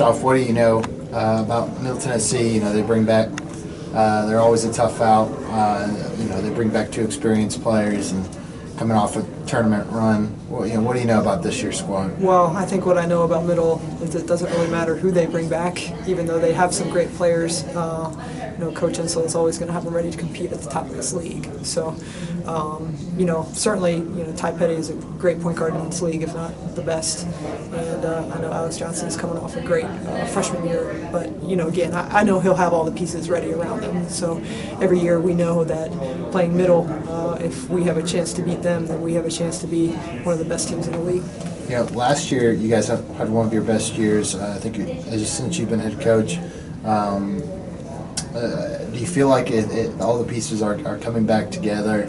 Off, what do you know about Middle Tennessee? You know, they bring back, they're always a tough out. They bring back two experienced players and coming off a tournament run. Well, what do you know about this year's squad? Well, I think what I know about Middle is it doesn't really matter who they bring back, even though they have some great players. Coach Insel is always going to have them ready to compete at the top of this league. So, certainly, Ty Petty is a great point guard in this league, if not the best. And I know Alex Johnson is coming off a great freshman year. But, again, I know he'll have all the pieces ready around him. So every year we know that playing Middle, if we have a chance to beat them, then we have a chance to be one of the best teams in the league. Last year you guys had one of your best years, I think, since you've been head coach. Do you feel like all the pieces are coming back together?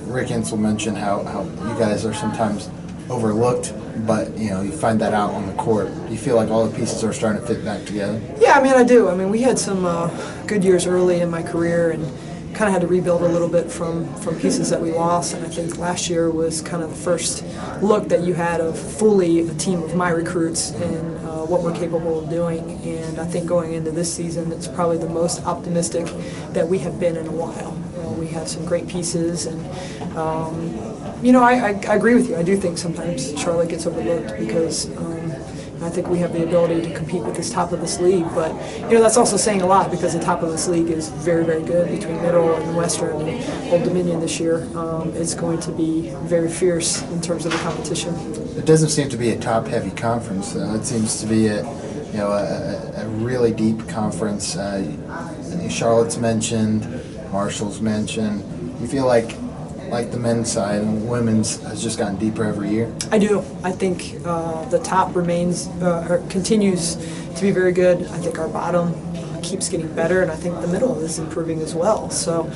Rick Insel mentioned how you guys are sometimes overlooked, but you find that out on the court. Do you feel like all the pieces are starting to fit back together? Yeah, I do. We had some good years early in my career and kind of had to rebuild a little bit from pieces that we lost, and I think last year was kind of the first look that you had of fully a team of my recruits and what we're capable of doing. And I think going into this season, it's probably the most optimistic that we have been in a while. We have some great pieces, and I agree with you. I do think sometimes Charlotte gets overlooked because I think we have the ability to compete with this top of this league, but that's also saying a lot because the top of this league is very, very good between Middle and Western, and Old Dominion this year is going to be very fierce in terms of the competition. It doesn't seem to be a top-heavy conference, though. It seems to be a really deep conference. Charlotte's mentioned, Marshall's mentioned. You feel like the men's side and women's has just gotten deeper every year? I do. I think the top continues to be very good. I think our bottom keeps getting better, and I think the middle is improving as well. So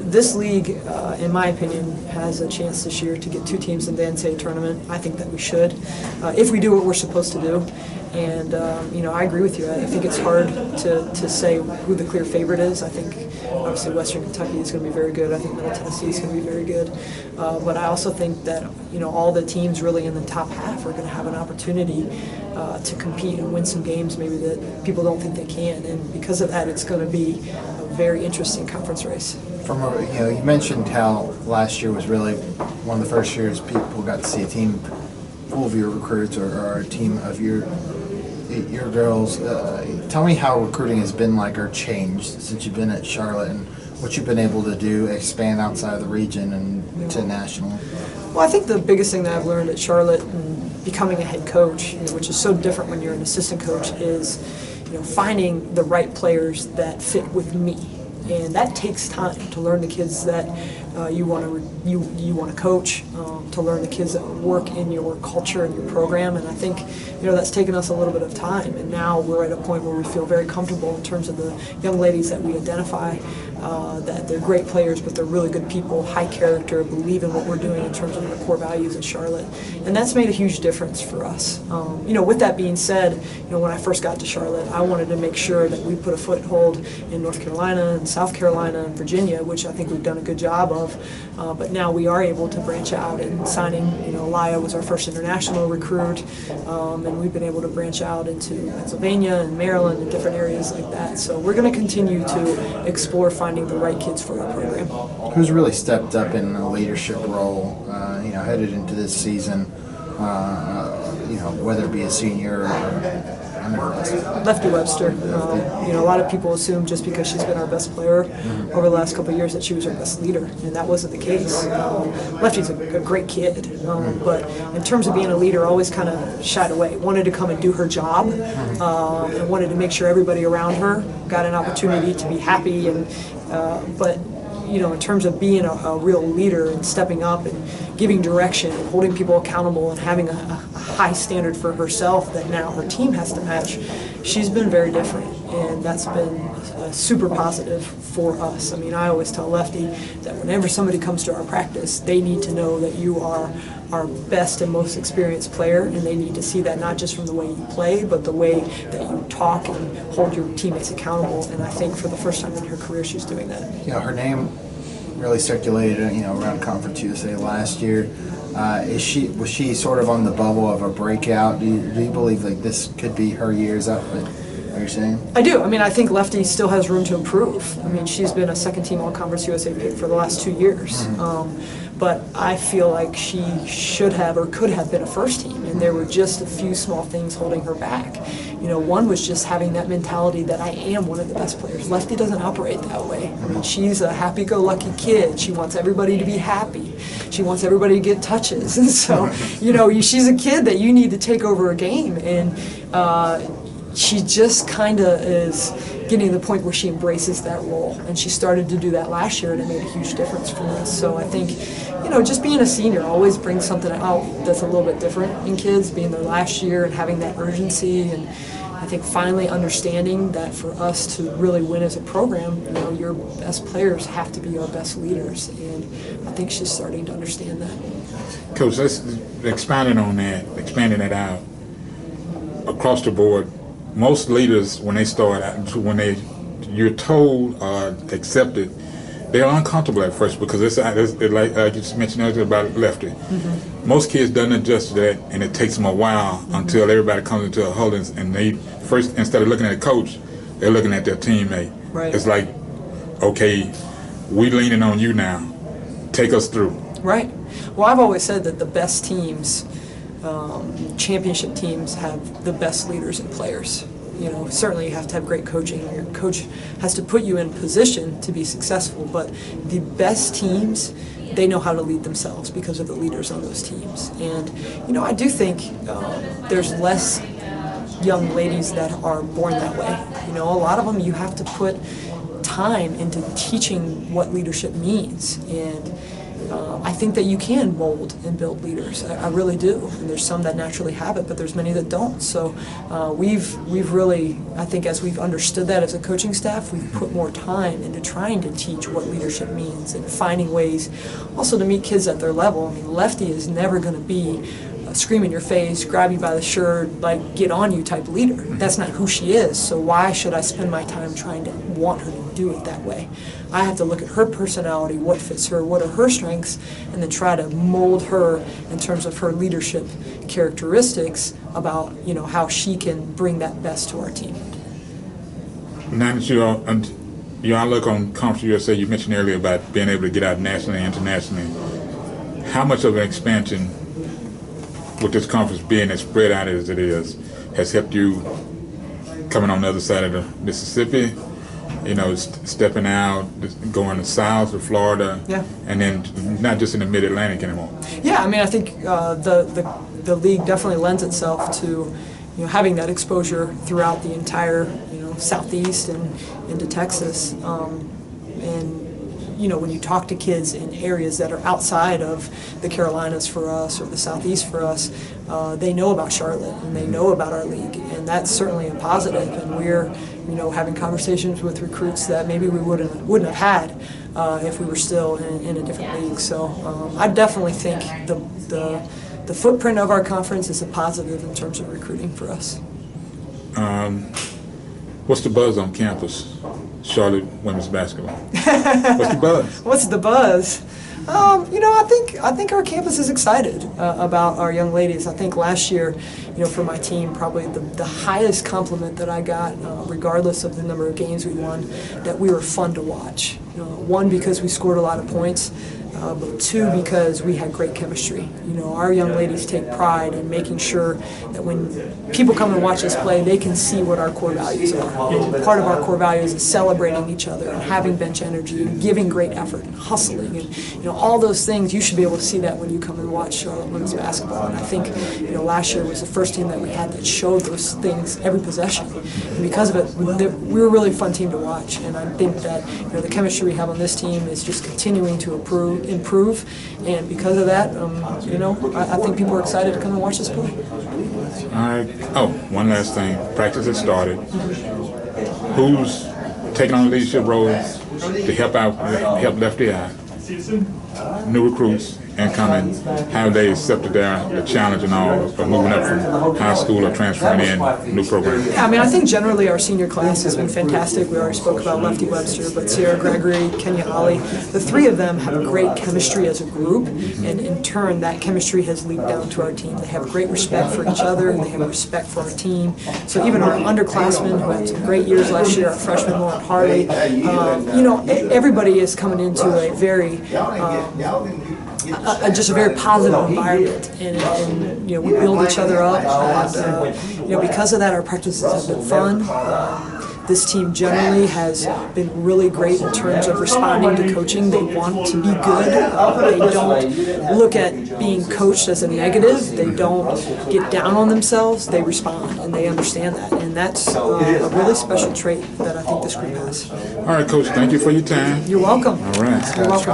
this league, in my opinion, has a chance this year to get two teams in the NCAA tournament. I think that we should, if we do what we're supposed to do. And, I agree with you. I think it's hard to say who the clear favorite is. I think, obviously, Western Kentucky is going to be very good. I think Middle Tennessee is going to be very good. But I also think that, all the teams really in the top half are going to have an opportunity to compete and win some games maybe that people don't think they can. And because of that, it's going to be a very interesting conference race. You mentioned how last year was really one of the first years people got to see a team full of your recruits or a team of your girls. Tell me how recruiting has been like or changed since you've been at Charlotte and what you've been able to do, expand outside of the region and to national. Well, I think the biggest thing that I've learned at Charlotte and becoming a head coach, which is so different when you're an assistant coach, is finding the right players that fit with me. And that takes time to learn the kids that you want to coach, to learn the kids that work in your culture and your program. And I think that's taken us a little bit of time. And now we're at a point where we feel very comfortable in terms of the young ladies that we identify, that they're great players, but they're really good people, high character, believe in what we're doing in terms of the core values at Charlotte. And that's made a huge difference for us. With that being said, when I first got to Charlotte, I wanted to make sure that we put a foothold in North Carolina and South Carolina and Virginia, which I think we've done a good job of. But now we are able to branch out, and signing, Elia was our first international recruit, and we've been able to branch out into Pennsylvania and Maryland and different areas like that. So we're going to continue to explore finding the right kids for our program. Who's really stepped up in a leadership role, headed into this season, whether it be a senior or underclassman? Lefty Webster. A lot of people assume just because she's been our best player over the last couple of years that she was our best leader, and that wasn't the case. Lefty's a great kid, but in terms of being a leader, always kind of shied away. Wanted to come and do her job, and wanted to make sure everybody around her got an opportunity to be happy. But in terms of being a real leader and stepping up and giving direction and holding people accountable and having a high standard for herself that now her team has to match, she's been very different, and that's been super positive for us. I always tell Lefty that whenever somebody comes to our practice, they need to know that you are our best and most experienced player, and they need to see that not just from the way you play, but the way that you talk and hold your teammates accountable. And I think for the first time in her career, she's doing that. Her name really circulated, around Conference USA last year. Was she sort of on the bubble of a breakout? Do you believe like this could be her years up? Are you saying? I do. I mean, I think Lefty still has room to improve. I mean, she's been a second-team All-Conference USA pick for the last 2 years. But I feel like she should have or could have been a first team, and there were just a few small things holding her back. You know, one was just having that mentality that I am one of the best players. Lefty doesn't operate that way. I mean, she's a happy-go-lucky kid. She wants everybody to be happy. She wants everybody to get touches. And so, you know, she's a kid that you need to take over a game, and she just kind of is getting to the point where she embraces that role, and she started to do that last year, and it made a huge difference for us. So I think, you know, just being a senior always brings something out that's a little bit different in kids, being their last year and having that urgency, and I think finally understanding that for us to really win as a program, you know, your best players have to be your best leaders, and I think she's starting to understand that. Coach, let's expanding that out across the board. Most leaders, when they start out, you're told or accepted, they're uncomfortable at first because it's like you just mentioned earlier about Lefty. Most kids don't adjust to that, and it takes them a while until everybody comes into a huddle, and they first, instead of looking at a coach, they're looking at their teammate. Right. It's like, okay, we leaning on you now. Take us through. Right. Well, I've always said that the best teams, championship teams, have the best leaders and players. You know, certainly you have to have great coaching. Your coach has to put you in position to be successful, but the best teams, they know how to lead themselves because of the leaders on those teams. And, you know, I do think there's less young ladies that are born that way. You know, a lot of them you have to put time into teaching what leadership means, and I think that you can mold and build leaders. I really do. And there's some that naturally have it, but there's many that don't. So we've really, I think as we've understood that as a coaching staff, we've put more time into trying to teach what leadership means and finding ways also to meet kids at their level. I mean, Lefty is never going to be scream in your face, grab you by the shirt, like get on you type leader. That's not who she is. So why should I spend my time trying to want her to do it that way? I have to look at her personality, what fits her, what are her strengths, and then try to mold her in terms of her leadership characteristics about, you know, how she can bring that best to our team. Now that your outlook on Conference USA, you mentioned earlier about being able to get out nationally and internationally. How much of an expansion with this conference being as spread out as it is has helped you coming on the other side of the Mississippi, you know, stepping out, going south to Florida, and then not just in the Mid-Atlantic anymore? Yeah, I mean, I think the league definitely lends itself to, you know, having that exposure throughout the entire, you know, Southeast and into Texas, and you know, when you talk to kids in areas that are outside of the Carolinas for us or the Southeast for us, they know about Charlotte and they know about our league, and that's certainly a positive. And we're, you know, having conversations with recruits that maybe we wouldn't have had if we were still in a different league. So I definitely think the footprint of our conference is a positive in terms of recruiting for us. What's the buzz on campus? Charlotte women's basketball. What's the buzz? What's the buzz? You know, I think our campus is excited about our young ladies. I think last year, you know, for my team, probably the highest compliment that I got, regardless of the number of games we won, that we were fun to watch. You know, one, because we scored a lot of points, but two, because we had great chemistry. You know, our young ladies take pride in making sure that when people come and watch us play, they can see what our core values are. And part of our core values is celebrating each other and having bench energy and giving great effort and hustling and, you know, all those things. You should be able to see that when you come and watch Charlotte women's basketball. And I think, you know, last year was the first team that we had that showed those things every possession. And because of it, we were a really fun team to watch. And I think that, you know, the chemistry we have on this team is just continuing to improve, and because of that, you know, I think people are excited to come and watch us play. All right. Oh, one last thing. Practice has started. Who's taking on leadership roles to help Lefty out? New recruits. incoming, how they accepted the challenge and all of moving up from high school or transferring in new programs? Yeah, I mean, I think generally our senior class has been fantastic. We already spoke about Lefty Webster, but Sierra Gregory, Kenya Ali, the three of them have great chemistry as a group, and in turn, that chemistry has leaked down to our team. They have great respect for each other, they have respect for our team. So even our underclassmen, who had some great years last year, our freshman Lauren Harley, you know, everybody is coming into a very just a very positive environment, and you know, we build each other up, and you know, because of that, our practices have been fun. This team generally has been really great in terms of responding to coaching. They want to be good. They don't look at being coached as a negative. They don't get down on themselves. They respond, and they understand that, and that's a really special trait that I think this group has. All right, Coach, thank you for your time. You're welcome. All right. You're welcome.